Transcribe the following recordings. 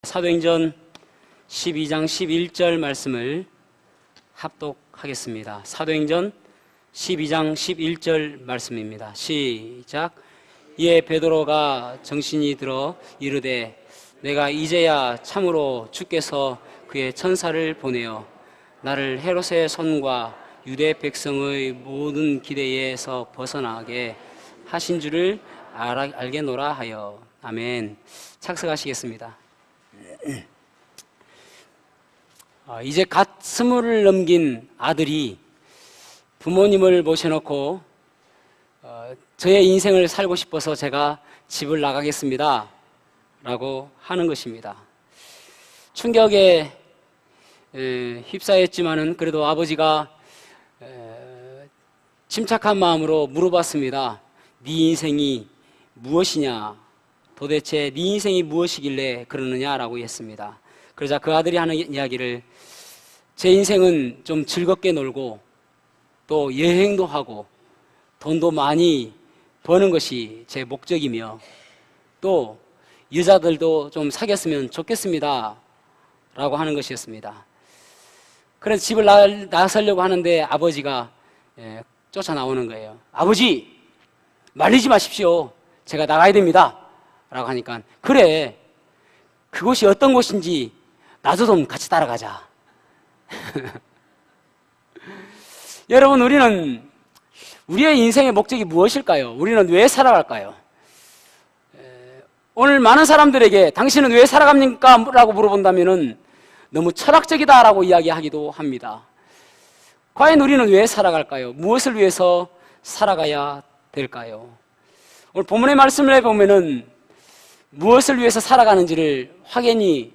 사도행전 12장 11절 말씀을 합독하겠습니다. 사도행전 12장 11절 말씀입니다. 시작. 이에 베드로가 정신이 들어 이르되 내가 이제야 참으로 주께서 그의 천사를 보내어 나를 헤롯의 손과 유대 백성의 모든 기대에서 벗어나게 하신 줄을 알겠노라 하여. 아멘. 착석하시겠습니다. 이제 갓 20을 넘긴 아들이 부모님을 모셔놓고 저의 인생을 살고 싶어서 제가 집을 나가겠습니다 라고 하는 것입니다. 충격에 휩싸였지만은 그래도 아버지가 침착한 마음으로 물어봤습니다. 네 인생이 무엇이냐? 도대체 네 인생이 무엇이길래 그러느냐라고 했습니다. 그러자 그 아들이 하는 이야기를, 제 인생은 좀 즐겁게 놀고 또 여행도 하고 돈도 많이 버는 것이 제 목적이며 또 여자들도 좀 사귀었으면 좋겠습니다 라고 하는 것이었습니다. 그래서 집을 나서려고 하는데 아버지가 쫓아나오는 거예요. 아버지, 말리지 마십시오. 제가 나가야 됩니다 라고 하니까, 그래, 그곳이 어떤 곳인지 나도 좀 같이 따라가자. 여러분, 우리의 인생의 목적이 무엇일까요? 우리는 왜 살아갈까요? 오늘 많은 사람들에게 당신은 왜 살아갑니까? 라고 물어본다면 너무 철학적이다 라고 이야기하기도 합니다. 과연 우리는 왜 살아갈까요? 무엇을 위해서 살아가야 될까요? 오늘 본문의 말씀을 해보면은 무엇을 위해서 살아가는지를 확연히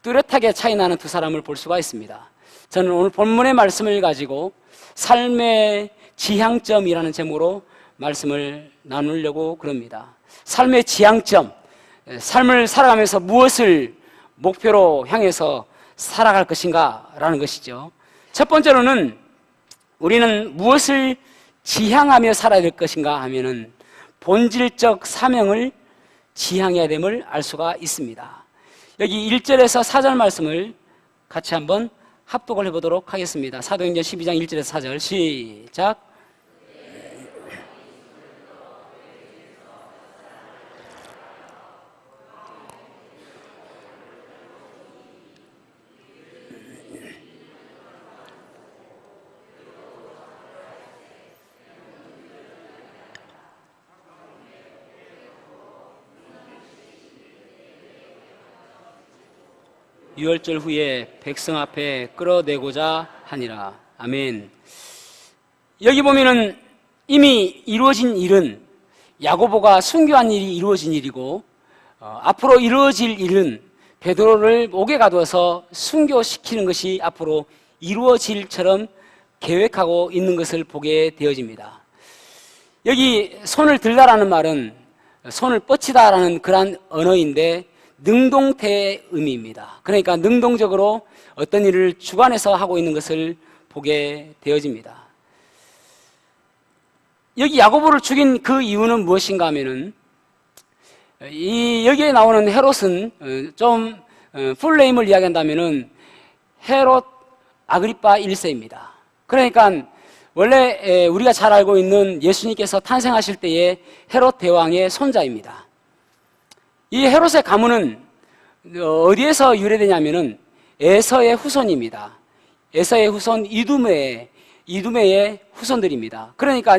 뚜렷하게 차이나는 두 사람을 볼 수가 있습니다. 저는 오늘 본문의 말씀을 가지고 삶의 지향점이라는 제목으로 말씀을 나누려고 그럽니다. 삶의 지향점, 삶을 살아가면서 무엇을 목표로 향해서 살아갈 것인가 라는 것이죠. 첫 번째로는 우리는 무엇을 지향하며 살아야 될 것인가 하면은 본질적 사명을 지향해야 됨을 알 수가 있습니다. 여기 1절에서 4절 말씀을 같이 한번 합독을 해보도록 하겠습니다. 사도행전 12장 1절에서 4절 시작. 유월절 후에 백성 앞에 끌어내고자 하니라. 아멘. 여기 보면은 이미 이루어진 일은, 야고보가 순교한 일이 이루어진 일이고 앞으로 이루어질 일은 베드로를 옥에 가둬서 순교시키는 것이 앞으로 이루어질 일처럼 계획하고 있는 것을 보게 되어집니다. 여기 손을 들다라는 말은 손을 뻗치다라는 그러한 언어인데 능동태의 의미입니다. 그러니까 능동적으로 어떤 일을 주관해서 하고 있는 것을 보게 되어집니다. 여기 야고보를 죽인 그 이유는 무엇인가 하면은, 여기에 나오는 헤롯은 좀 풀네임을 이야기한다면은 헤롯 아그리파 1세입니다. 그러니까 원래 우리가 잘 알고 있는 예수님께서 탄생하실 때의 헤롯 대왕의 손자입니다. 이 헤롯의 가문은 어디에서 유래되냐면은 에서의 후손입니다. 에서의 후손 이두메의 후손들입니다. 그러니까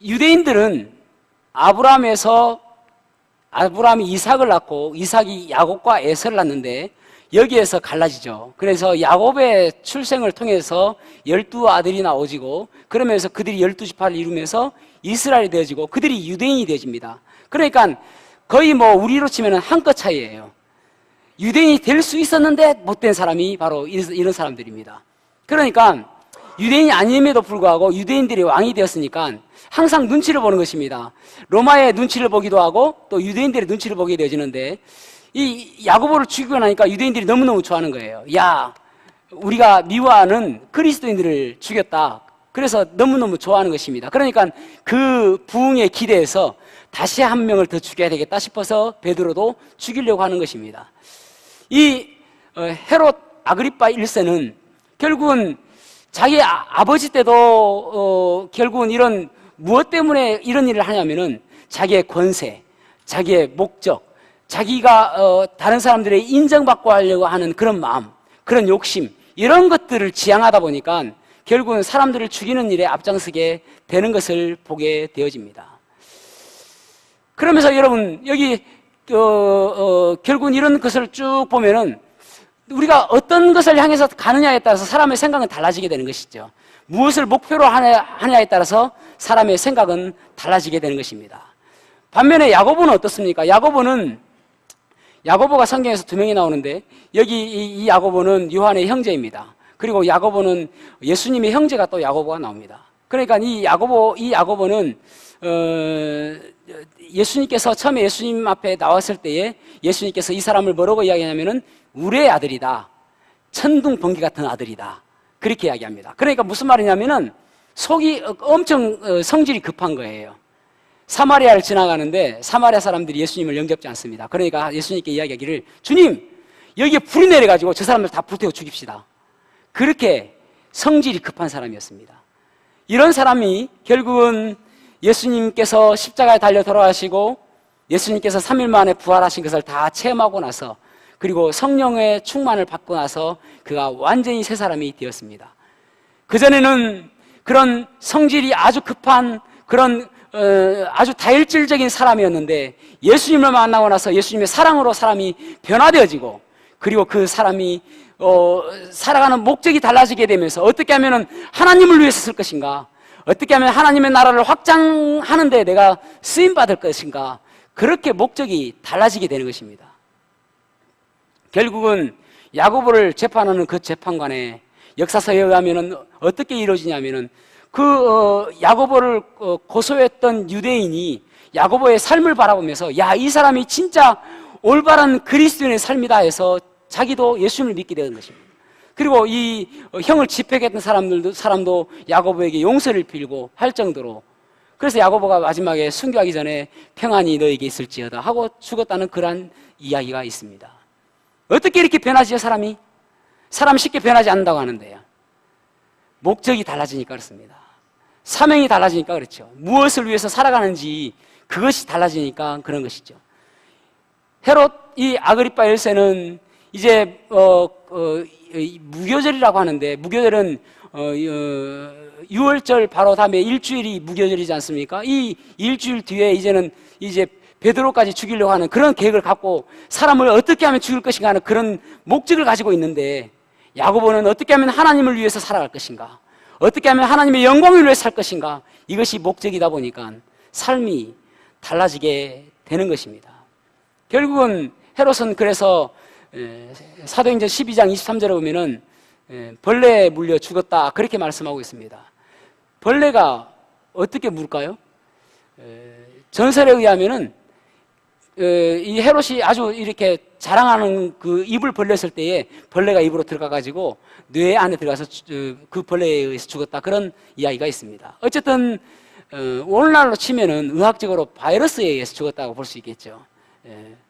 유대인들은 아브라함이 이삭을 낳고 이삭이 야곱과 에서를 낳는데 여기에서 갈라지죠. 그래서 야곱의 출생을 통해서 12아들이 나오지고, 그러면서 그들이 12지파를 이루면서 이스라엘이 되어지고 그들이 유대인이 되어집니다. 그러니까 거의 우리로 치면 한끗 차이예요. 유대인이 될 수 있었는데 못된 사람이 바로 이런 사람들입니다. 그러니까 유대인이 아님에도 불구하고 유대인들이 왕이 되었으니까 항상 눈치를 보는 것입니다. 로마의 눈치를 보기도 하고 또 유대인들의 눈치를 보게 되어지는데, 이 야고보를 죽이고 나니까 유대인들이 너무너무 좋아하는 거예요. 야, 우리가 미워하는 그리스도인들을 죽였다. 그래서 너무너무 좋아하는 것입니다. 그러니까 그 부흥에 기대해서 다시 한 명을 더 죽여야 되겠다 싶어서 베드로도 죽이려고 하는 것입니다. 이 헤롯 아그리파 1세는 결국은 자기 아버지 때도 결국은 이런 무엇 때문에 이런 일을 하냐면은 자기의 권세, 자기의 목적, 자기가 다른 사람들의 인정받고 하려고 하는 그런 마음, 그런 욕심, 이런 것들을 지향하다 보니까 결국은 사람들을 죽이는 일에 앞장서게 되는 것을 보게 되어집니다. 그러면서 여러분 여기 결국은 이런 것을 쭉 보면은 우리가 어떤 것을 향해서 가느냐에 따라서 사람의 생각은 달라지게 되는 것이죠. 무엇을 목표로 하느냐에 따라서 사람의 생각은 달라지게 되는 것입니다. 반면에 야고보는 어떻습니까? 야고보가 성경에서 2명이 나오는데 여기 이 야고보는 요한의 형제입니다. 그리고 야고보는 예수님의 형제가 또 야고보가 나옵니다. 그러니까 이 야고보는 예수님께서 처음에 예수님 앞에 나왔을 때에 예수님께서 이 사람을 뭐라고 이야기하냐면은 우리의 아들이다. 천둥 번개 같은 아들이다. 그렇게 이야기합니다. 그러니까 무슨 말이냐면은 속이 엄청 성질이 급한 거예요. 사마리아를 지나가는데 사마리아 사람들이 예수님을 영접지 않습니다. 그러니까 예수님께 이야기하기를 주님 여기에 불이 내려가지고 저 사람들 다 불태워 죽입시다. 그렇게 성질이 급한 사람이었습니다. 이런 사람이 결국은 예수님께서 십자가에 달려 돌아가시고 예수님께서 3일 만에 부활하신 것을 다 체험하고 나서 그리고 성령의 충만을 받고 나서 그가 완전히 새 사람이 되었습니다. 그전에는 그런 성질이 아주 급한 그런 아주 다혈질적인 사람이었는데 예수님을 만나고 나서 예수님의 사랑으로 사람이 변화되어지고 그리고 그 사람이 살아가는 목적이 달라지게 되면서 어떻게 하면 하나님을 위해서 쓸 것인가, 어떻게 하면 하나님의 나라를 확장하는 데 내가 쓰임받을 것인가, 그렇게 목적이 달라지게 되는 것입니다. 결국은 야고보를 재판하는 그 재판관의 역사서에 의하면 어떻게 이루어지냐면은 야고보를 고소했던 유대인이 야고보의 삶을 바라보면서 야, 이 사람이 진짜 올바른 그리스도인의 삶이다 해서 자기도 예수님을 믿게 되는 것입니다. 그리고 이 형을 집행했던 사람도 야고보에게 용서를 빌고 할 정도로, 그래서 야고보가 마지막에 순교하기 전에 평안이 너에게 있을지어다 하고 죽었다는 그러한 이야기가 있습니다. 어떻게 이렇게 변하지요, 사람이? 사람 쉽게 변하지 않는다고 하는데요. 목적이 달라지니까 그렇습니다. 사명이 달라지니까 그렇죠. 무엇을 위해서 살아가는지 그것이 달라지니까 그런 것이죠. 헤롯 이 아그리파 1세는 이제 무교절이라고 하는데, 무교절은 유월절 바로 다음에 일주일이 무교절이지 않습니까? 이 일주일 뒤에 이제 베드로까지 죽이려고 하는 그런 계획을 갖고 사람을 어떻게 하면 죽일 것인가 하는 그런 목적을 가지고 있는데, 야고보는 어떻게 하면 하나님을 위해서 살아갈 것인가, 어떻게 하면 하나님의 영광을 위해서 살 것인가, 이것이 목적이다 보니까 삶이 달라지게 되는 것입니다. 결국은 헤롯은 그래서 사도행전 12장 23절에 보면은 벌레에 물려 죽었다 그렇게 말씀하고 있습니다. 벌레가 어떻게 물까요? 전설에 의하면은 이 헤롯이 아주 이렇게 자랑하는 그 입을 벌렸을 때에 벌레가 입으로 들어가가지고 뇌 안에 들어가서 그 벌레에 의해서 죽었다, 그런 이야기가 있습니다. 어쨌든 오늘날로 치면은 의학적으로 바이러스에 의해서 죽었다고 볼 수 있겠죠.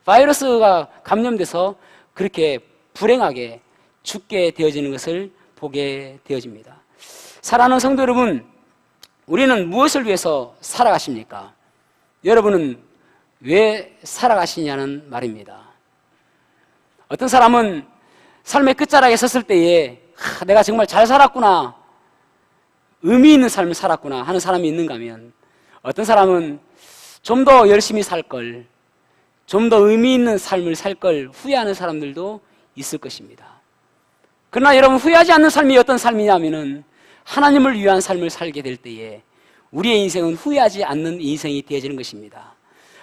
바이러스가 감염돼서 그렇게 불행하게 죽게 되어지는 것을 보게 되어집니다. 사랑하는 성도 여러분, 우리는 무엇을 위해서 살아가십니까? 여러분은 왜 살아가시냐는 말입니다. 어떤 사람은 삶의 끝자락에 섰을 때에 내가 정말 잘 살았구나, 의미 있는 삶을 살았구나 하는 사람이 있는가 하면, 어떤 사람은 좀 더 열심히 살 걸, 좀 더 의미 있는 삶을 살 걸 후회하는 사람들도 있을 것입니다. 그러나 여러분, 후회하지 않는 삶이 어떤 삶이냐면은 하나님을 위한 삶을 살게 될 때에 우리의 인생은 후회하지 않는 인생이 되어지는 것입니다.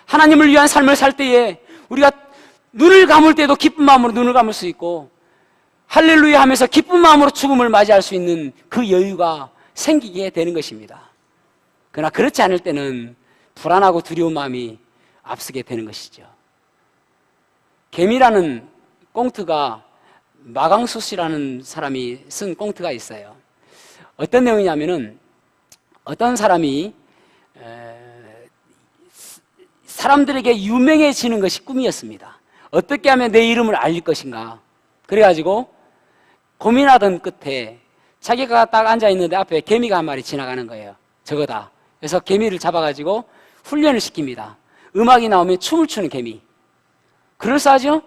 하나님을 위한 삶을 살 때에 우리가 눈을 감을 때도 기쁜 마음으로 눈을 감을 수 있고 할렐루야 하면서 기쁜 마음으로 죽음을 맞이할 수 있는 그 여유가 생기게 되는 것입니다. 그러나 그렇지 않을 때는 불안하고 두려운 마음이 앞서게 되는 것이죠. 개미라는 꽁트가 마강수씨라는 사람이 쓴 꽁트가 있어요. 어떤 내용이냐면은 어떤 사람이 사람들에게 유명해지는 것이 꿈이었습니다. 어떻게 하면 내 이름을 알릴 것인가. 그래가지고 고민하던 끝에 자기가 딱 앉아있는데 앞에 개미가 한 마리 지나가는 거예요. 저거다. 그래서 개미를 잡아가지고 훈련을 시킵니다. 음악이 나오면 춤을 추는 개미. 그럴싸하죠?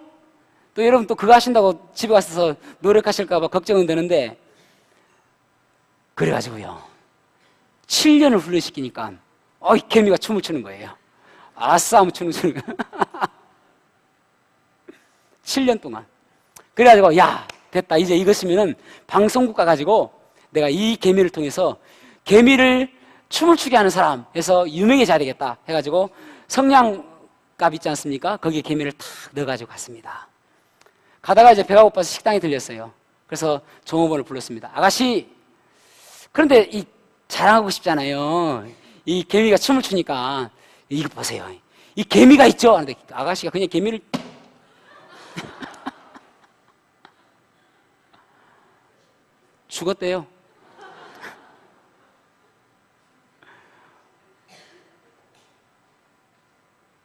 또 여러분 또 그거 하신다고 집에 가서 노력하실까봐 걱정은 되는데, 그래가지고요 7년을 훈련시키니까 이 개미가 춤을 추는 거예요. 아싸 하면 춤을 추는 거예요. 7년 동안. 그래가지고 야 됐다, 이제 이것이면은 방송국 가가지고 내가 이 개미를 통해서 개미를 춤을 추게 하는 사람 해서 유명해져야 되겠다 해가지고 성냥갑 있지 않습니까? 거기에 개미를 탁 넣어가지고 갔습니다. 가다가 이제 배가 고파서 식당에 들렸어요. 그래서 종업원을 불렀습니다. 아가씨, 그런데 이 자랑하고 싶잖아요. 이 개미가 춤을 추니까 이거 보세요. 이 개미가 있죠? 하는데 아가씨가 그냥 개미를 죽었대요.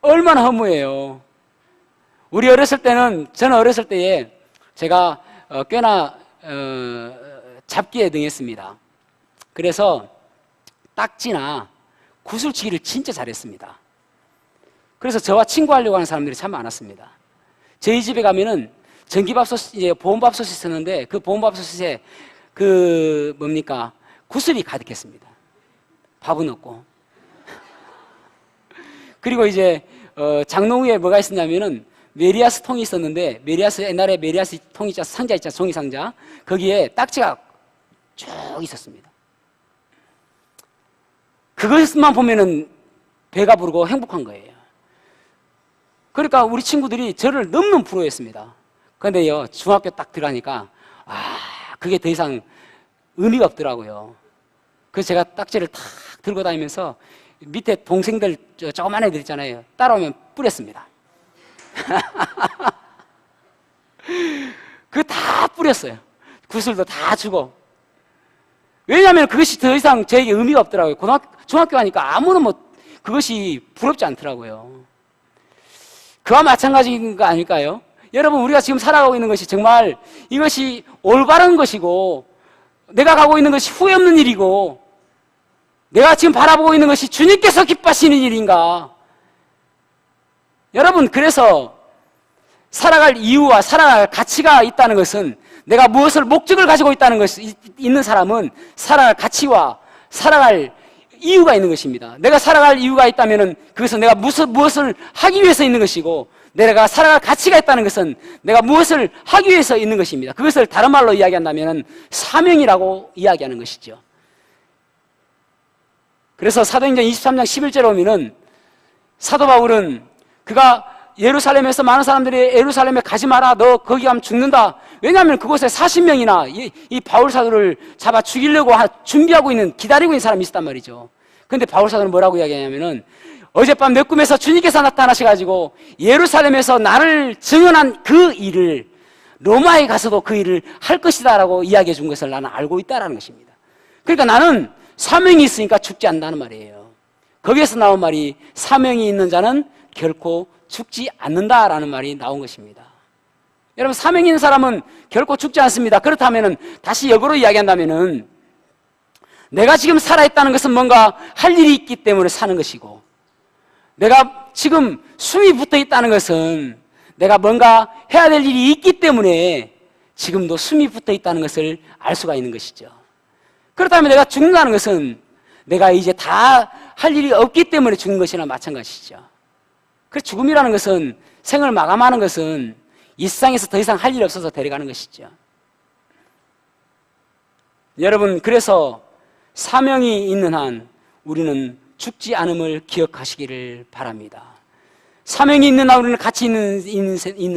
얼마나 허무해요. 우리 어렸을 때는, 저는 어렸을 때에 제가 꽤나 잡기에 능했습니다. 그래서 딱지나 구슬치기를 진짜 잘했습니다. 그래서 저와 친구하려고 하는 사람들이 참 많았습니다. 저희 집에 가면은 전기밥솥, 이제 보온밥솥이 있었는데 그 보온밥솥에 구슬이 가득했습니다. 밥은 없고. 그리고 이제 장롱 위에 뭐가 있었냐면은 메리아스 통이 있었는데, 옛날에 메리아스 통이 있잖아, 상자 있잖아, 종이 상자. 거기에 딱지가 쭉 있었습니다. 그것만 보면은 배가 부르고 행복한 거예요. 그러니까 우리 친구들이 저를 너무너무 부러워했습니다. 그런데요, 중학교 딱 들어가니까 그게 더 이상 의미가 없더라고요. 그래서 제가 딱지를 탁 들고 다니면서 밑에 동생들, 조그만 애들 있잖아요, 따라오면 뿌렸습니다. 그거 다 뿌렸어요. 구슬도 다 주고. 왜냐하면 그것이 더 이상 저에게 의미가 없더라고요. 중학교 가니까 아무런 그것이 부럽지 않더라고요. 그와 마찬가지인 거 아닐까요? 여러분, 우리가 지금 살아가고 있는 것이 정말 이것이 올바른 것이고, 내가 가고 있는 것이 후회 없는 일이고, 내가 지금 바라보고 있는 것이 주님께서 기뻐하시는 일인가? 여러분, 그래서 살아갈 이유와 살아갈 가치가 있다는 것은, 내가 무엇을 목적을 가지고 있는 사람은 살아갈 가치와 살아갈 이유가 있는 것입니다. 내가 살아갈 이유가 있다면 그것은 내가 무엇을 하기 위해서 있는 것이고, 내가 살아갈 가치가 있다는 것은 내가 무엇을 하기 위해서 있는 것입니다. 그것을 다른 말로 이야기한다면 사명이라고 이야기하는 것이죠. 그래서 사도행전 23장 11절에 보면은 사도 바울은 그가 예루살렘에서 많은 사람들이 예루살렘에 가지 마라, 너 거기 가면 죽는다. 왜냐하면 그곳에 40명이나 이 바울 사도를 잡아 죽이려고 준비하고 기다리고 있는 사람이 있었단 말이죠. 그런데 바울 사도는 뭐라고 이야기하냐면은, 어젯밤 내 꿈에서 주님께서 나타나셔가지고 예루살렘에서 나를 증언한 그 일을 로마에 가서도 그 일을 할 것이다 라고 이야기해 준 것을 나는 알고 있다라는 것입니다. 그러니까 나는 사명이 있으니까 죽지 않는다는 말이에요. 거기에서 나온 말이 사명이 있는 자는 결코 죽지 않는다라는 말이 나온 것입니다. 여러분, 사명이 있는 사람은 결코 죽지 않습니다. 그렇다면 다시 역으로 이야기한다면 내가 지금 살아있다는 것은 뭔가 할 일이 있기 때문에 사는 것이고, 내가 지금 숨이 붙어 있다는 것은 내가 뭔가 해야 될 일이 있기 때문에 지금도 숨이 붙어 있다는 것을 알 수가 있는 것이죠. 그렇다면 내가 죽는다는 것은 내가 이제 다 할 일이 없기 때문에 죽는 것이나 마찬가지죠. 그 죽음이라는 것은, 생을 마감하는 것은 이 세상에서 더 이상 할 일이 없어서 데려가는 것이죠. 여러분, 그래서 사명이 있는 한 우리는 죽지 않음을 기억하시기를 바랍니다. 사명이 있는 한 우리는 가치 있는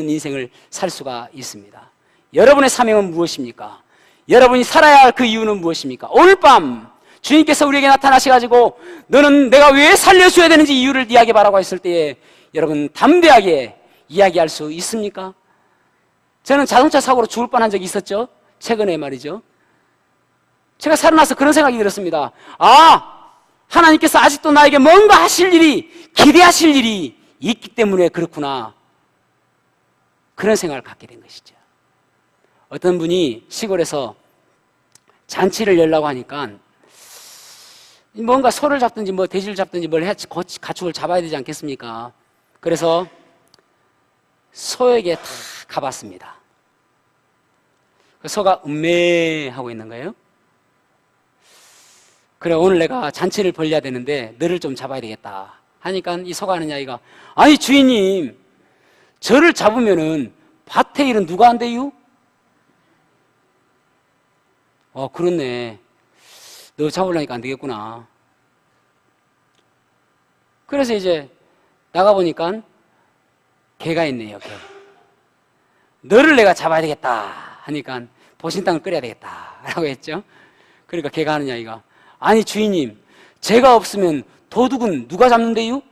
인생을 살 수가 있습니다. 여러분의 사명은 무엇입니까? 여러분이 살아야 할 그 이유는 무엇입니까? 오늘 밤 주님께서 우리에게 나타나셔가지고 너는 내가 왜 살려줘야 되는지 이유를 이야기 바라고 했을 때에 여러분 담대하게 이야기할 수 있습니까? 저는 자동차 사고로 죽을 뻔한 적이 있었죠. 최근에 말이죠. 제가 살아나서 그런 생각이 들었습니다. 하나님께서 아직도 나에게 뭔가 하실 일이, 기대하실 일이 있기 때문에 그렇구나. 그런 생각을 갖게 된 것이죠. 어떤 분이 시골에서 잔치를 열려고 하니까 뭔가 소를 잡든지 뭐 돼지를 잡든지 뭘 해, 가축을 잡아야 되지 않겠습니까? 그래서 소에게 다 가봤습니다. 그 소가 음매하고 있는 거예요. 그래, 오늘 내가 잔치를 벌려야 되는데 너를 좀 잡아야 되겠다 하니까 이 소가 하는 이야기가, 아니 주인님, 저를 잡으면은 밭에 일은 누가 한대요? 그렇네. 너 잡으려니까 안 되겠구나. 그래서 이제 나가보니까 개가 있네요, 개. 너를 내가 잡아야 되겠다 하니까 보신탕을 끓여야 되겠다 라고 했죠. 그러니까 개가 하는 이야기가, 아니 주인님, 제가 없으면 도둑은 누가 잡는데요?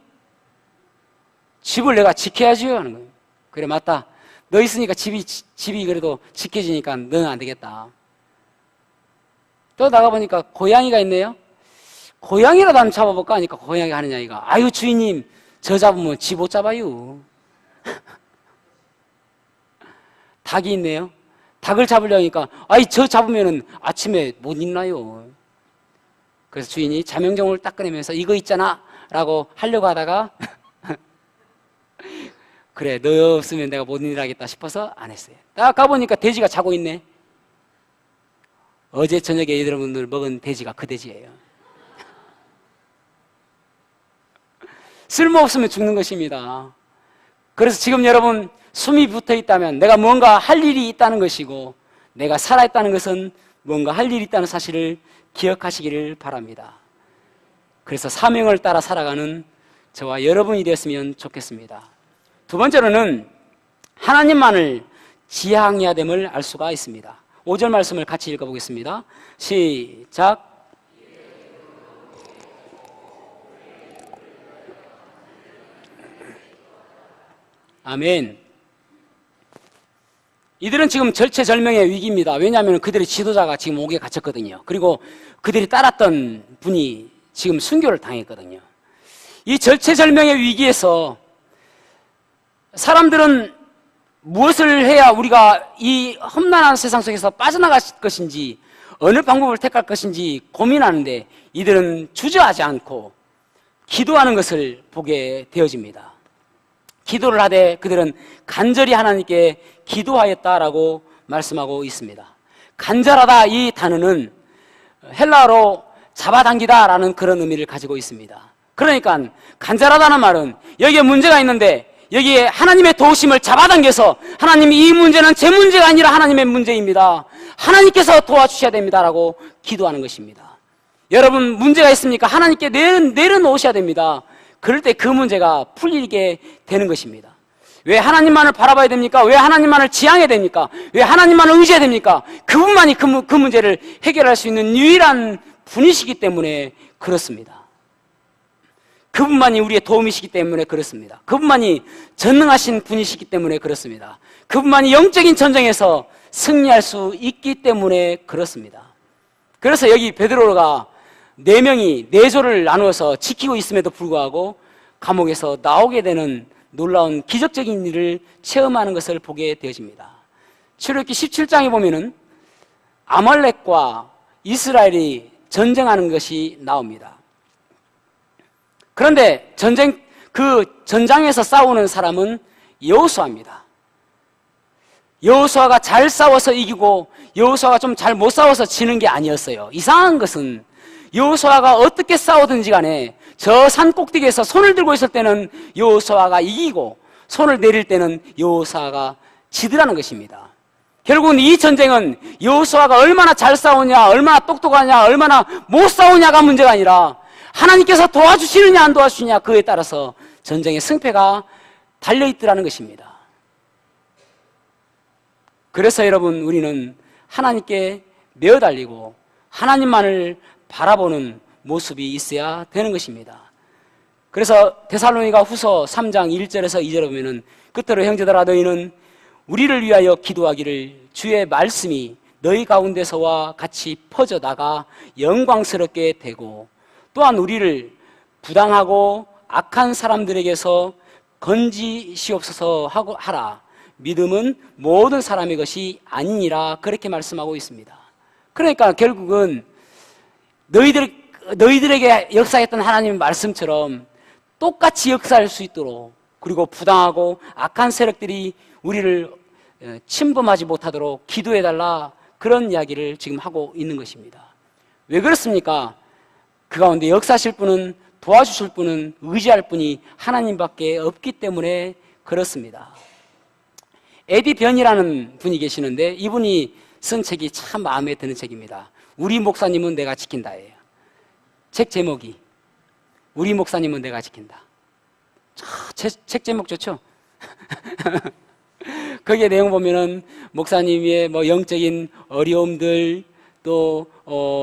집을 내가 지켜야지요 하는 거예요. 그래, 맞다. 너 있으니까 집이 그래도 지켜지니까 너는 안 되겠다. 또 나가보니까 고양이가 있네요. 고양이라도 한번 잡아볼까 하니까 고양이가 하는 이야기가, 아유 주인님, 저 잡으면 지 못 잡아요. 닭이 있네요. 닭을 잡으려니까, 아이 저 잡으면은 아침에 못 있나요? 그래서 주인이 자명종을 딱 꺼내면서 이거 있잖아 라고 하려고 하다가 그래, 너 없으면 내가 못 일하겠다 싶어서 안 했어요. 딱 가보니까 돼지가 자고 있네. 어제 저녁에 여러분들 먹은 돼지가 그 돼지예요. 쓸모없으면 죽는 것입니다. 그래서 지금 여러분 숨이 붙어 있다면 내가 뭔가 할 일이 있다는 것이고, 내가 살아있다는 것은 뭔가 할 일이 있다는 사실을 기억하시기를 바랍니다. 그래서 사명을 따라 살아가는 저와 여러분이 되었으면 좋겠습니다. 두 번째로는 하나님만을 지향해야 됨을 알 수가 있습니다. 5절 말씀을 같이 읽어보겠습니다. 시작. 아멘. 이들은 지금 절체절명의 위기입니다. 왜냐하면 그들의 지도자가 지금 옥에 갇혔거든요. 그리고 그들이 따랐던 분이 지금 순교를 당했거든요. 이 절체절명의 위기에서 사람들은 무엇을 해야 우리가 이 험난한 세상 속에서 빠져나갈 것인지, 어느 방법을 택할 것인지 고민하는데 이들은 주저하지 않고 기도하는 것을 보게 되어집니다. 기도를 하되 그들은 간절히 하나님께 기도하였다라고 말씀하고 있습니다. 간절하다, 이 단어는 헬라어로 잡아당기다라는 그런 의미를 가지고 있습니다. 그러니까 간절하다는 말은 여기에 문제가 있는데 여기에 하나님의 도우심을 잡아당겨서, 하나님, 이 문제는 제 문제가 아니라 하나님의 문제입니다, 하나님께서 도와주셔야 됩니다라고 기도하는 것입니다. 여러분 문제가 있습니까? 하나님께 내려놓으셔야 됩니다. 그럴 때 그 문제가 풀리게 되는 것입니다. 왜 하나님만을 바라봐야 됩니까? 왜 하나님만을 지향해야 됩니까? 왜 하나님만을 의지해야 됩니까? 그분만이 그 문제를 해결할 수 있는 유일한 분이시기 때문에 그렇습니다. 그분만이 우리의 도움이시기 때문에 그렇습니다. 그분만이 전능하신 분이시기 때문에 그렇습니다. 그분만이 영적인 전쟁에서 승리할 수 있기 때문에 그렇습니다. 그래서 여기 베드로가 4명이 4조를 나누어서 지키고 있음에도 불구하고 감옥에서 나오게 되는 놀라운 기적적인 일을 체험하는 것을 보게 되어집니다. 출애굽기 17장에 보면은 아말렉과 이스라엘이 전쟁하는 것이 나옵니다. 그런데 그 전장에서 싸우는 사람은 여호수아입니다. 여호수아가 잘 싸워서 이기고 여호수아가 좀 잘 못 싸워서 지는 게 아니었어요. 이상한 것은 여호수아가 어떻게 싸우든지 간에 저 산 꼭대기에서 손을 들고 있을 때는 여호수아가 이기고 손을 내릴 때는 여호수아가 지더라는 것입니다. 결국은 이 전쟁은 여호수아가 얼마나 잘 싸우냐, 얼마나 똑똑하냐, 얼마나 못 싸우냐가 문제가 아니라 하나님께서 도와주시느냐 안 도와주시느냐, 그에 따라서 전쟁의 승패가 달려있더라는 것입니다. 그래서 여러분, 우리는 하나님께 매어달리고 하나님만을 바라보는 모습이 있어야 되는 것입니다. 그래서 데살로니가 후서 3장 1절에서 2절에 보면은, 끝으로 형제들아 너희는 우리를 위하여 기도하기를 주의 말씀이 너희 가운데서와 같이 퍼져나가 영광스럽게 되고, 또한 우리를 부당하고 악한 사람들에게서 건지시옵소서 하고 하라. 믿음은 모든 사람의 것이 아니니라. 그렇게 말씀하고 있습니다. 그러니까 결국은 너희들에게 역사했던 하나님의 말씀처럼 똑같이 역사할 수 있도록, 그리고 부당하고 악한 세력들이 우리를 침범하지 못하도록 기도해달라, 그런 이야기를 지금 하고 있는 것입니다. 왜 그렇습니까? 그 가운데 역사하실 분은, 도와주실 분은, 의지할 분이 하나님밖에 없기 때문에 그렇습니다. 에디 변이라는 분이 계시는데 이분이 쓴 책이 참 마음에 드는 책입니다. 우리 목사님은 내가 지킨다예요. 책 제목이 우리 목사님은 내가 지킨다. 책 제목 좋죠? 거기에 내용 보면은 목사님의 뭐 영적인 어려움들, 또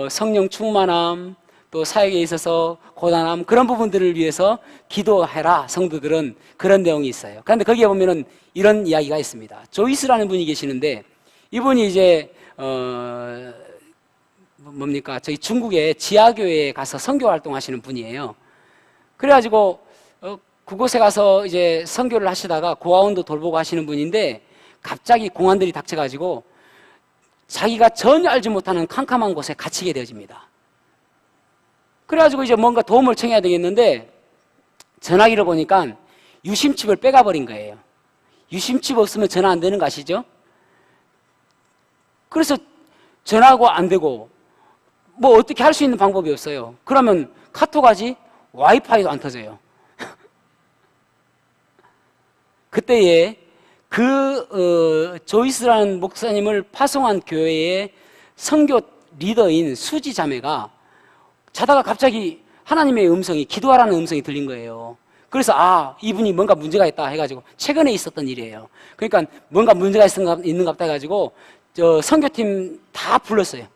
성령 충만함, 또 사역에 있어서 고단함, 그런 부분들을 위해서 기도해라 성도들은, 그런 내용이 있어요. 그런데 거기에 보면은 이런 이야기가 있습니다. 조이스라는 분이 계시는데 이분이 이제 뭡니까, 저희 중국의 지하교회에 가서 선교 활동하시는 분이에요. 그래가지고 그곳에 가서 이제 선교를 하시다가 고아원도 돌보고 하시는 분인데 갑자기 공안들이 닥쳐가지고 자기가 전혀 알지 못하는 캄캄한 곳에 갇히게 되어집니다. 그래가지고 이제 뭔가 도움을 청해야 되겠는데 전화기를 보니까 유심칩을 빼가 버린 거예요. 유심칩 없으면 전화 안 되는 거 아시죠? 그래서 전화하고 안 되고 뭐 어떻게 할 수 있는 방법이 없어요. 그러면 카톡 하지 와이파이도 안 터져요. 그때에 조이스라는 목사님을 파송한 교회의 선교 리더인 수지 자매가 자다가 갑자기 하나님의 음성이, 기도하라는 음성이 들린 거예요. 그래서 이분이 뭔가 문제가 있다 해가지고, 최근에 있었던 일이에요. 그러니까 뭔가 문제가 있는가 보다 해가지고 선교팀 다 불렀어요.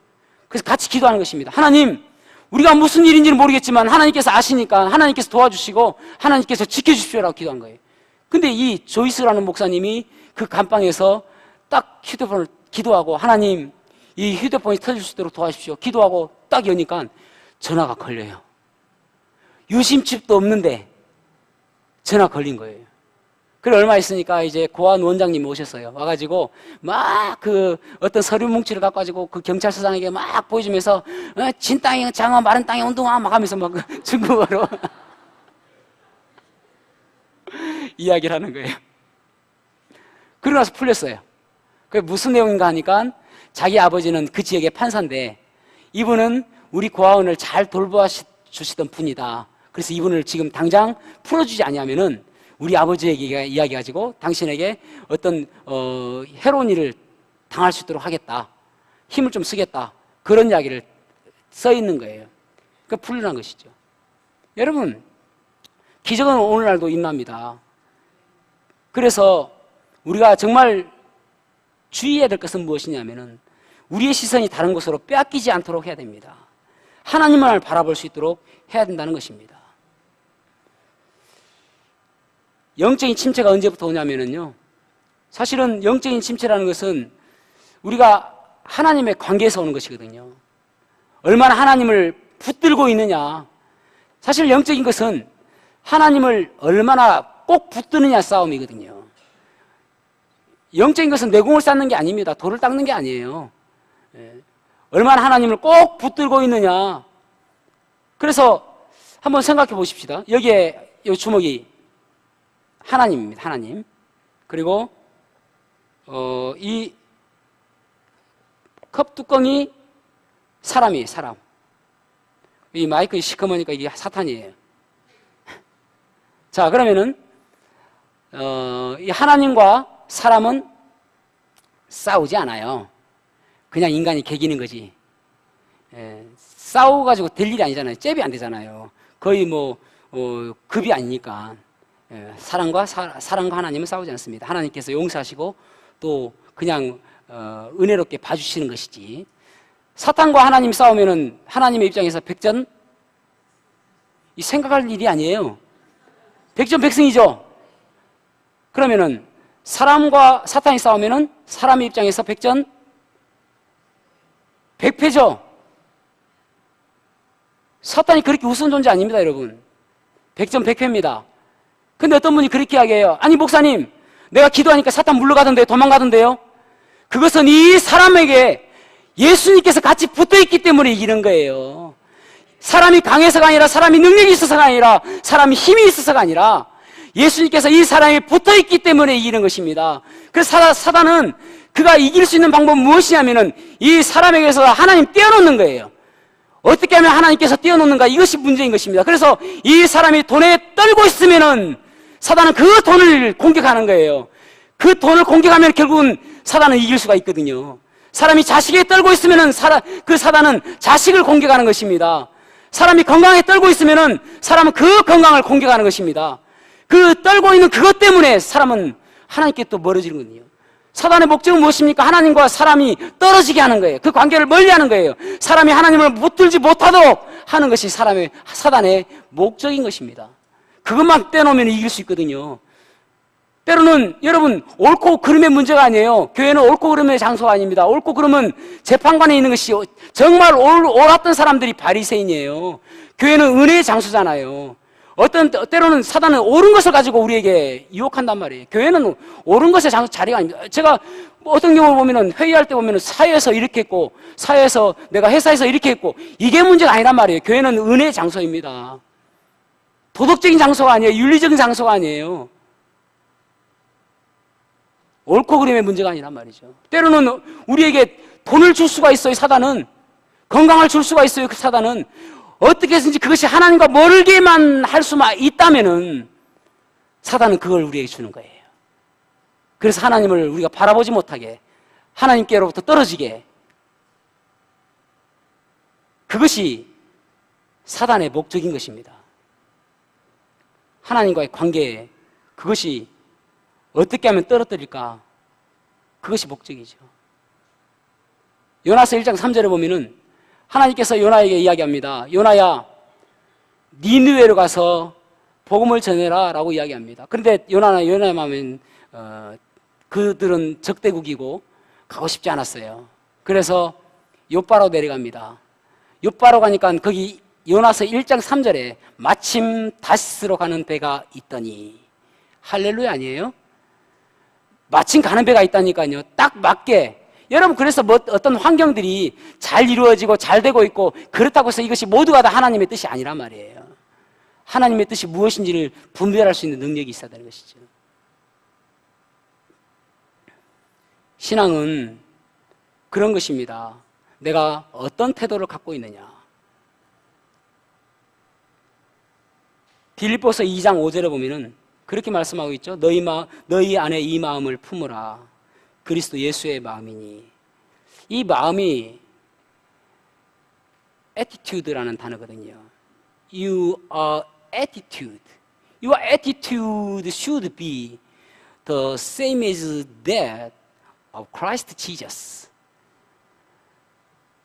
그래서 같이 기도하는 것입니다. 하나님, 우리가 무슨 일인지는 모르겠지만 하나님께서 아시니까 하나님께서 도와주시고 하나님께서 지켜주십시오라고 기도한 거예요. 근데 이 조이스라는 목사님이 그 감방에서 딱 휴대폰을 기도하고, 하나님, 이 휴대폰이 터질 수 있도록 도와주십시오, 기도하고 딱 여니까 전화가 걸려요. 유심칩도 없는데 전화 걸린 거예요. 그래 얼마 있으니까 이제 고안 원장님이 오셨어요. 와가지고 막 어떤 서류 뭉치를 갖고 가지고 그 경찰서장에게 막 보여주면서 진 땅에 장어, 마른 땅에 운동화 막 하면서 막 중국어로 이야기를 하는 거예요. 그러고 나서 풀렸어요. 그게 무슨 내용인가 하니까 자기 아버지는 그 지역의 판사인데 이분은 우리 고아원을 잘 돌봐주시던 분이다. 그래서 이분을 지금 당장 풀어주지 아니하면은 우리 아버지에게 이야기해가지고 당신에게 어떤 해로운 일을 당할 수 있도록 하겠다, 힘을 좀 쓰겠다, 그런 이야기를 써 있는 거예요. 그러니까 풀려난 것이죠. 여러분, 기적은 오늘날도 일어납니다. 그래서 우리가 정말 주의해야 될 것은 무엇이냐면은 우리의 시선이 다른 곳으로 빼앗기지 않도록 해야 됩니다. 하나님을 바라볼 수 있도록 해야 된다는 것입니다. 영적인 침체가 언제부터 오냐면요, 사실은 영적인 침체라는 것은 우리가 하나님의 관계에서 오는 것이거든요. 얼마나 하나님을 붙들고 있느냐. 사실 영적인 것은 하나님을 얼마나 꼭 붙드느냐 싸움이거든요. 영적인 것은 내공을 쌓는 게 아닙니다. 돌을 닦는 게 아니에요. 얼마나 하나님을 꼭 붙들고 있느냐. 그래서 한번 생각해 보십시다. 여기에 이 주먹이 하나님입니다. 하나님. 그리고 이 컵 뚜껑이 사람이에요. 사람. 이 마이크 시커머니까 이게 사탄이에요. 자, 그러면은 이 하나님과 사람은 싸우지 않아요. 그냥 인간이 개기는 거지. 싸워가지고 될 일이 아니잖아요. 잽이 안 되잖아요. 거의 급이 아니니까. 사람과 하나님은 싸우지 않습니다. 하나님께서 용서하시고 또 그냥 은혜롭게 봐주시는 것이지. 사탄과 하나님 싸우면은 하나님의 입장에서 백전, 이 생각할 일이 아니에요. 백전백승이죠. 그러면은 사람과 사탄이 싸우면은 사람의 입장에서 백전 백패죠. 사탄이 그렇게 우스운 존재 아닙니다, 여러분. 백전 백패입니다. 근데 어떤 분이 그렇게 이야기해요. 아니 목사님, 내가 기도하니까 사탄 물러가던데 도망가던데요? 그것은 이 사람에게 예수님께서 같이 붙어있기 때문에 이기는 거예요. 사람이 강해서가 아니라, 사람이 능력이 있어서가 아니라, 사람이 힘이 있어서가 아니라 예수님께서 이 사람이 붙어있기 때문에 이기는 것입니다. 그래서 사단은 그가 이길 수 있는 방법은 무엇이냐면은 이 사람에게서 하나님 떼어놓는 거예요. 어떻게 하면 하나님께서 떼어놓는가, 이것이 문제인 것입니다. 그래서 이 사람이 돈에 떨고 있으면은 사단은 그 돈을 공격하는 거예요. 그 돈을 공격하면 결국은 사단은 이길 수가 있거든요. 사람이 자식에 떨고 있으면은 그 사단은 자식을 공격하는 것입니다. 사람이 건강에 떨고 있으면은 사람은 그 건강을 공격하는 것입니다. 그 떨고 있는 그것 때문에 사람은 하나님께 또 멀어지는거든요. 사단의 목적은 무엇입니까? 하나님과 사람이 떨어지게 하는 거예요. 그 관계를 멀리하는 거예요. 사람이 하나님을 붙들지 못하도록 하는 것이 사단의 목적인 것입니다. 그것만 떼놓으면 이길 수 있거든요. 때로는 여러분, 옳고 그름의 문제가 아니에요. 교회는 옳고 그름의 장소가 아닙니다. 옳고 그름은 재판관에 있는 것이 정말 옳았던 사람들이 바리새인이에요. 교회는 은혜의 장소잖아요. 때로는 사단은 옳은 것을 가지고 우리에게 유혹한단 말이에요. 교회는 옳은 것의 자리가 아닙니다. 제가 어떤 경우를 보면은, 회의할 때 보면은 사회에서 이렇게 했고, 사회에서 내가 회사에서 이렇게 했고, 이게 문제가 아니란 말이에요. 교회는 은혜의 장소입니다. 도덕적인 장소가 아니에요. 윤리적인 장소가 아니에요. 옳고 그름의 문제가 아니란 말이죠. 때로는 우리에게 돈을 줄 수가 있어요, 사단은. 건강을 줄 수가 있어요, 그 사단은. 어떻게 해서든지 그것이 하나님과 멀게만 할 수만 있다면은 사단은 그걸 우리에게 주는 거예요. 그래서 하나님을 우리가 바라보지 못하게, 하나님께로부터 떨어지게, 그것이 사단의 목적인 것입니다. 하나님과의 관계에 그것이 어떻게 하면 떨어뜨릴까? 그것이 목적이죠. 요나서 1장 3절에 보면은 하나님께서 요나에게 이야기합니다. 요나야, 니느웨로 가서 복음을 전해라 라고 이야기합니다. 그런데 요나의 마음엔 그들은 적대국이고 가고 싶지 않았어요. 그래서 욥바로 내려갑니다. 욥바로 가니까 거기 요나서 1장 3절에 마침 다시스로 가는 배가 있더니, 할렐루야 아니에요? 마침 가는 배가 있다니까요. 딱 맞게. 여러분, 그래서 어떤 환경들이 잘 이루어지고 잘 되고 있고 그렇다고 해서 이것이 모두가 다 하나님의 뜻이 아니란 말이에요. 하나님의 뜻이 무엇인지를 분별할 수 있는 능력이 있어야 되는 것이죠. 신앙은 그런 것입니다. 내가 어떤 태도를 갖고 있느냐. 빌립보서 2장 5절에 보면은 그렇게 말씀하고 있죠. 너희 안에 이 마음을 품으라. 그리스도 예수의 마음이니. 이 마음이 attitude라는 단어거든요. You are attitude. Your attitude should be the same as that of Christ Jesus.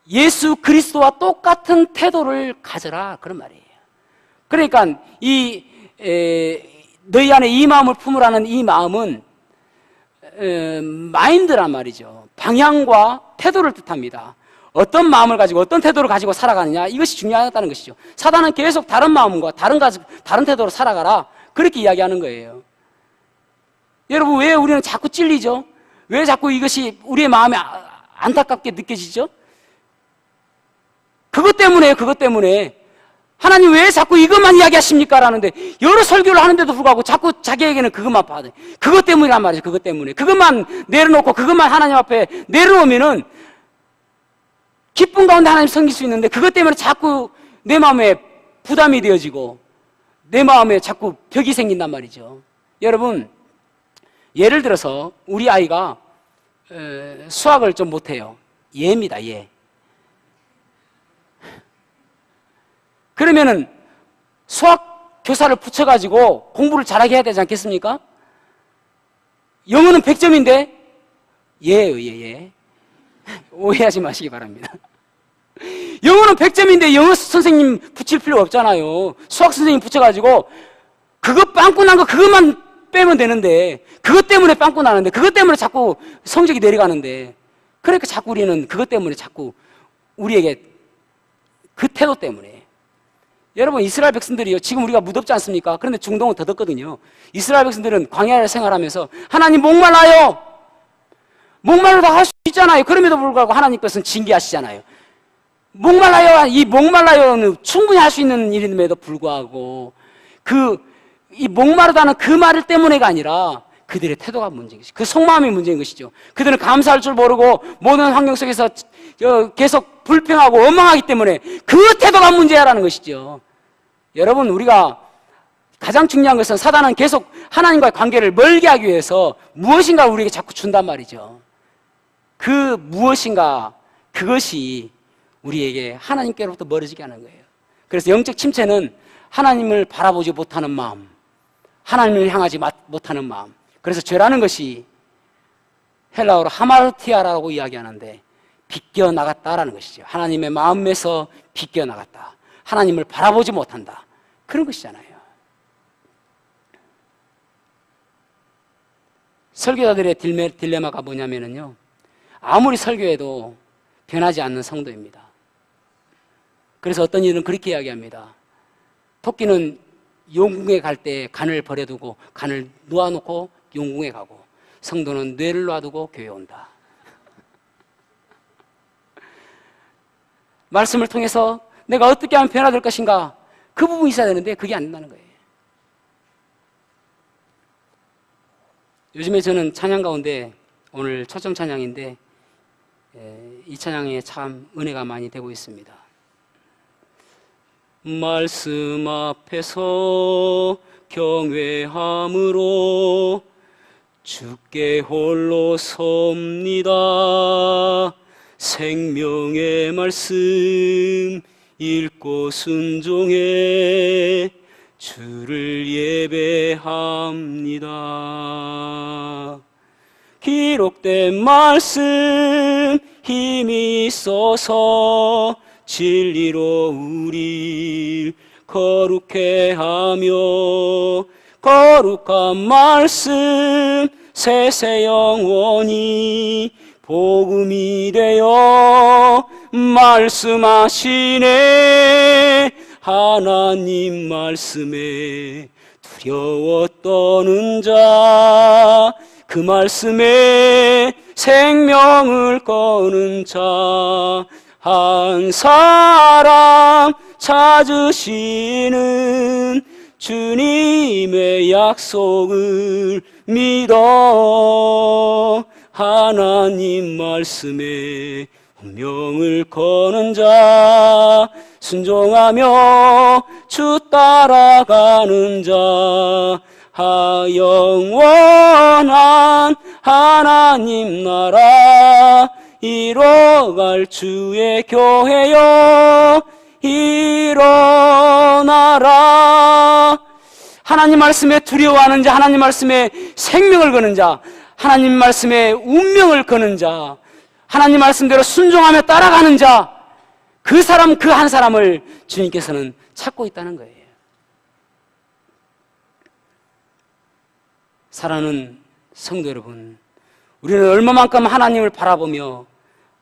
예수 그리스도와 똑같은 태도를 가져라, 그런 말이에요. 그러니까 너희 안에 이 마음을 품으라는 이 마음은 마인드란 말이죠. 방향과 태도를 뜻합니다. 어떤 마음을 가지고 어떤 태도를 가지고 살아가느냐, 이것이 중요하다는 것이죠. 사단은 계속 다른 마음과 다른 태도로 살아가라, 그렇게 이야기하는 거예요. 여러분, 왜 우리는 자꾸 찔리죠? 왜 자꾸 이것이 우리의 마음에 안타깝게 느껴지죠? 그것 때문에 하나님 왜 자꾸 이것만 이야기하십니까? 라는데 여러 설교를 하는데도 불구하고 자꾸 자기에게는 그것만 받아요. 그것 때문이란 말이죠. 그것 때문에. 그것만 내려놓고 그것만 하나님 앞에 내려놓으면은 기쁨 가운데 하나님 섬길 수 있는데, 그것 때문에 자꾸 내 마음에 부담이 되어지고 내 마음에 자꾸 벽이 생긴단 말이죠. 여러분, 예를 들어서 우리 아이가 수학을 좀 못해요. 예입니다. 예. 그러면은 수학 교사를 붙여가지고 공부를 잘하게 해야 되지 않겠습니까? 영어는 100점인데 예예요. 예. 오해하지 마시기 바랍니다. 영어는 100점인데 영어 선생님 붙일 필요 없잖아요. 수학 선생님 붙여가지고 그거 빵꾸 난 거 그것만 빼면 되는데, 그것 때문에 빵꾸 나는데, 그것 때문에 자꾸 성적이 내려가는데, 그러니까 자꾸 우리는 그것 때문에 자꾸 우리에게 그 태도 때문에 여러분, 이스라엘 백성들이요, 지금 우리가 무덥지 않습니까? 그런데 중동은 더 덥거든요. 이스라엘 백성들은 광야를 생활하면서 하나님 목말라요, 목말라도 할 수 있잖아요. 그럼에도 불구하고 하나님께서는 징계하시잖아요. 목말라요, 이 목말라요는 충분히 할 수 있는 일임에도 불구하고 이 목마르다는 그 말 때문에가 아니라 그들의 태도가 문제인 것이죠. 그 속마음이 문제인 것이죠. 그들은 감사할 줄 모르고 모든 환경 속에서 계속 불평하고 원망하기 때문에 그 태도가 문제야라는 것이죠. 여러분, 우리가 가장 중요한 것은 사단은 계속 하나님과의 관계를 멀게 하기 위해서 무엇인가 우리에게 자꾸 준단 말이죠. 그 무엇인가, 그것이 우리에게 하나님께로부터 멀어지게 하는 거예요. 그래서 영적 침체는 하나님을 바라보지 못하는 마음, 하나님을 향하지 못하는 마음. 그래서 죄라는 것이 헬라어로 하마르티아라고 이야기하는데 비껴나갔다라는 것이죠. 하나님의 마음에서 비껴나갔다. 하나님을 바라보지 못한다. 그런 것이잖아요. 설교자들의 딜레마가 뭐냐면요, 아무리 설교해도 변하지 않는 성도입니다. 그래서 어떤 이들은 그렇게 이야기합니다. 토끼는 용궁에 갈 때 간을 버려두고 간을 놓아놓고 용궁에 가고, 성도는 뇌를 놔두고 교회에 온다. 말씀을 통해서 내가 어떻게 하면 변화될 것인가, 그 부분이 있어야 되는데 그게 안 된다는 거예요. 요즘에 저는 찬양 가운데, 오늘 초점 찬양인데 이 찬양에 참 은혜가 많이 되고 있습니다. 말씀 앞에서 경외함으로 주께 홀로 섭니다. 생명의 말씀 읽고 순종해 주를 예배합니다. 기록된 말씀 힘이 있어서 진리로 우릴 거룩해 하며, 거룩한 말씀 세세 영원히 복음이 되어 말씀하시네. 하나님 말씀에 두려워 떠는 자, 그 말씀에 생명을 거는 자, 한 사람 찾으시는 주님의 약속을 믿어 하나님 말씀에 운명을 거는 자, 순종하며 주 따라가는 자, 영원한 하나님 나라 이뤄갈 주의 교회여 일어나라. 하나님 말씀에 두려워하는 자, 하나님 말씀에 생명을 거는 자, 하나님 말씀에 운명을 거는 자, 하나님 말씀대로 순종하며 따라가는 자, 그 사람, 그 한 사람을 주님께서는 찾고 있다는 거예요. 사랑하는 성도 여러분, 우리는 얼마만큼 하나님을 바라보며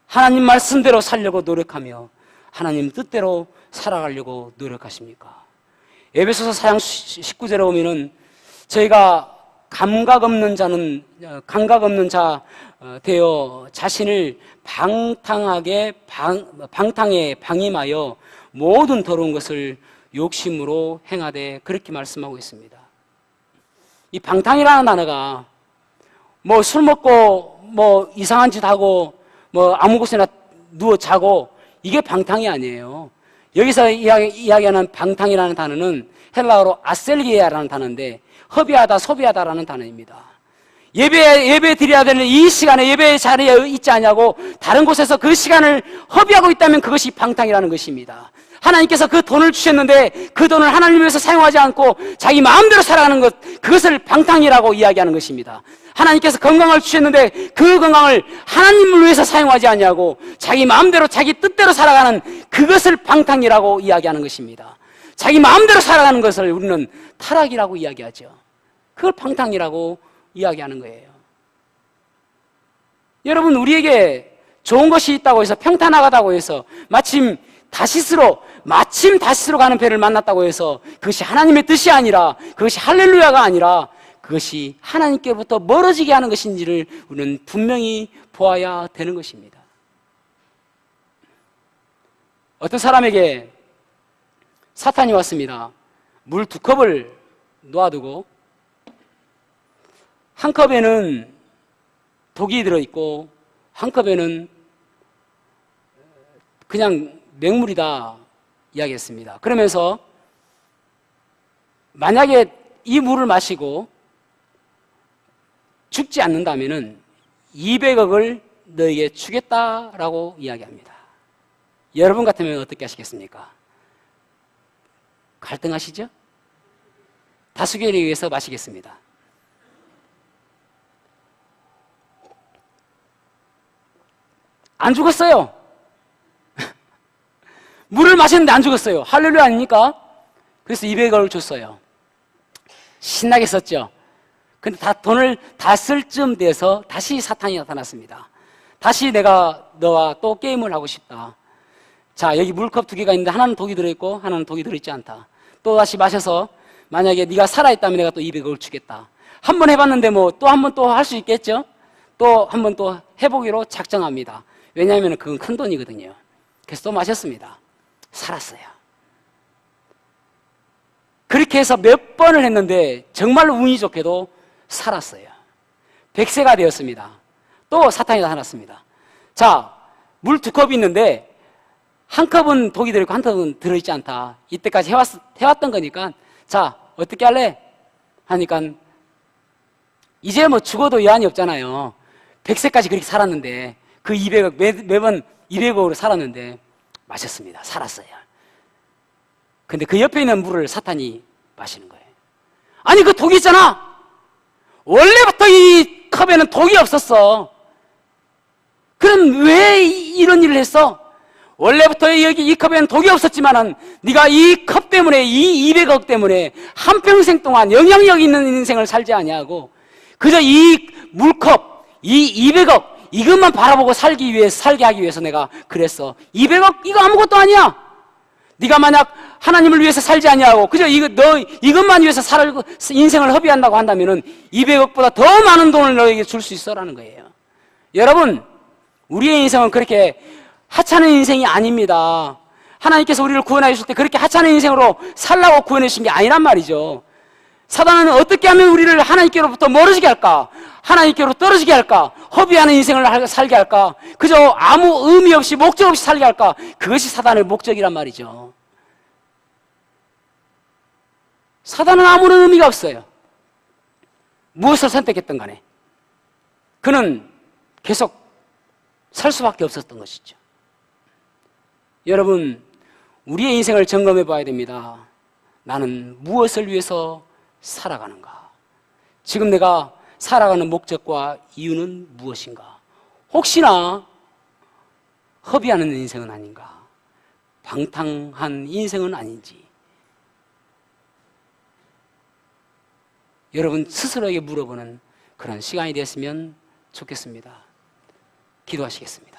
하나님 말씀대로 살려고 노력하며 하나님 뜻대로 살아가려고 노력하십니까? 에베소서 4장 19절에 보면은 저희가 감각 없는 자 되어 자신을 방탕에 방임하여 모든 더러운 것을 욕심으로 행하되 그렇게 말씀하고 있습니다. 이 방탕이라는 단어가 뭐 술 먹고 뭐 이상한 짓 하고 뭐 아무 곳에나 누워 자고 이게 방탕이 아니에요. 여기서 이야기하는 방탕이라는 단어는 헬라어로 아셀기에라는 단어인데 허비하다, 소비하다라는 단어입니다. 예배 드려야 되는 이 시간에 예배 자리에 있지 않냐고 다른 곳에서 그 시간을 허비하고 있다면 그것이 방탕이라는 것입니다. 하나님께서 그 돈을 주셨는데 그 돈을 하나님 위해서 사용하지 않고 자기 마음대로 살아가는 것, 그것을 방탕이라고 이야기하는 것입니다. 하나님께서 건강을 주셨는데 그 건강을 하나님을 위해서 사용하지 않냐고 자기 마음대로 자기 뜻대로 살아가는 그것을 방탕이라고 이야기하는 것입니다. 자기 마음대로 살아가는 것을 우리는 타락이라고 이야기하죠. 그걸 방탕이라고 이야기하는 거예요. 여러분, 우리에게 좋은 것이 있다고 해서 평탄하다고 해서 마침 다시스로 마침 다시스로 가는 배를 만났다고 해서 그것이 하나님의 뜻이 아니라, 그것이 할렐루야가 아니라 그것이 하나님께로부터 멀어지게 하는 것인지를 우리는 분명히 보아야 되는 것입니다. 어떤 사람에게 사탄이 왔습니다. 물 2컵을 놓아두고 한 컵에는 독이 들어있고 한 컵에는 그냥 맹물이다 이야기했습니다. 그러면서 만약에 이 물을 마시고 죽지 않는다면 200억을 너에게 주겠다라고 이야기합니다. 여러분 같으면 어떻게 하시겠습니까? 갈등하시죠? 다수결에 의해서 마시겠습니다. 안 죽었어요. 물을 마셨는데 안 죽었어요. 할렐루야 아닙니까? 그래서 200억을 줬어요. 신나게 썼죠. 근데 돈을 다 쓸 쯤 돼서 다시 사탄이 나타났습니다. 다시 내가 너와 또 게임을 하고 싶다. 자, 여기 물컵 2개가 있는데 하나는 독이 들어있고 하나는 독이 들어있지 않다. 또 다시 마셔서 만약에 네가 살아있다면 내가 또 200억을 주겠다. 한 번 해봤는데 뭐 또 한 번 또 할 수 있겠죠? 또 한 번 또 해보기로 작정합니다. 왜냐하면 그건 큰 돈이거든요. 그래서 또 마셨습니다. 살았어요. 그렇게 해서 몇 번을 했는데 정말 운이 좋게도 살았어요. 100세가 되었습니다. 또 사탄이 나타났습니다. 자, 물 2컵이 있는데 한 컵은 독이 들어있고 한 컵은 들어있지 않다. 이때까지 해왔던 거니까 자, 어떻게 할래? 하니까 이제 뭐 죽어도 여한이 없잖아요. 100세까지 그렇게 살았는데 그 200억 매번 200억으로 살았는데 마셨습니다. 살았어요. 근데 그 옆에 있는 물을 사탄이 마시는 거예요. 아니 그 독이 있잖아. 원래부터 이 컵에는 독이 없었어. 그럼 왜 이런 일을 했어? 원래부터 여기 이 컵에는 독이 없었지만은 네가 이 컵 때문에 이 200억 때문에 한평생 동안 영향력 있는 인생을 살지 아니하고 그저 이 물컵, 이 200억 이것만 바라보고 살게 하기 위해서 내가 그랬어. 200억 이거 아무것도 아니야. 네가 만약 하나님을 위해서 살지 아니하고 그저 이것만 위해서 인생을 허비한다고 한다면은 200억보다 더 많은 돈을 너에게 줄 수 있어라는 거예요. 여러분, 우리의 인생은 그렇게 하찮은 인생이 아닙니다. 하나님께서 우리를 구원해 주실 때 그렇게 하찮은 인생으로 살라고 구원해 주신 게 아니란 말이죠. 사단은 어떻게 하면 우리를 하나님께로부터 멀어지게 할까? 하나님께로 떨어지게 할까? 허비하는 인생을 살게 할까? 그저 아무 의미 없이 목적 없이 살게 할까? 그것이 사단의 목적이란 말이죠. 사단은 아무런 의미가 없어요. 무엇을 선택했던 간에 그는 계속 살 수밖에 없었던 것이죠. 여러분, 우리의 인생을 점검해 봐야 됩니다. 나는 무엇을 위해서 살아가는가? 지금 내가 살아가는 목적과 이유는 무엇인가? 혹시나 허비하는 인생은 아닌가? 방탕한 인생은 아닌지? 여러분 스스로에게 물어보는 그런 시간이 됐으면 좋겠습니다. 기도하시겠습니다.